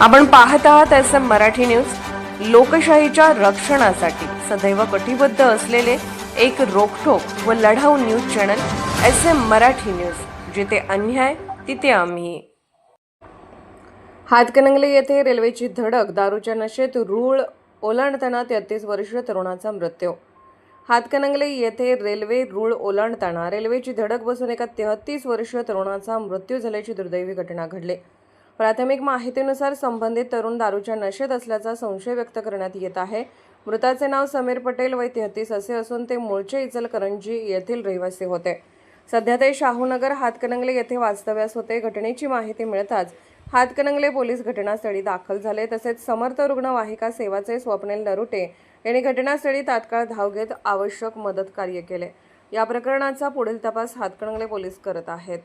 आपण पाहत आहात SM मराठी न्यूज। लोकशाहीच्या रक्षणासाठी सदैव कटिबद्ध असलेले एक रोखठोक व लढाऊ news channel SM Marathi news, जिथे अन्याय तिथे आम्ही। हातकणंगले येथे रेल्वेची धडक, दारूच्या नशेत रूळ ओलांडताना 33 वर्षीय तरुणाचा मृत्यू। हातकणंगले येथे रेल्वे रूळ ओलांडताना रेल्वेची धडक बसून एका 33 वर्षीय तरुणाचा मृत्यू झाल्याची दुर्दैवी घटना घडली। प्राथमिक माहितीनुसार संबंधित तरुण दारूच्या नशेत असल्याचा संशय व्यक्त करण्यात येत आहे। मृताचे नाव समीर पटेल वय 33 असे असून ते मूळचे इचलकरंजी येथील रहिवासी होते। सध्या ते शाहूनगर हातकणंगले येथे वास्तव्यास होते। घटनेची माहिती मिळताच हातकणंगले पोलीस घटनास्थळी दाखल झाले। तसेच समर्थ रुग्णवाहिका सेवाचे स्वप्नील नरुटे यांनी घटनास्थळी तात्काळ धाव घेत आवश्यक मदत कार्य केले। या प्रकरणाचा पुढील तपास हातकणंगले पोलीस करत आहेत।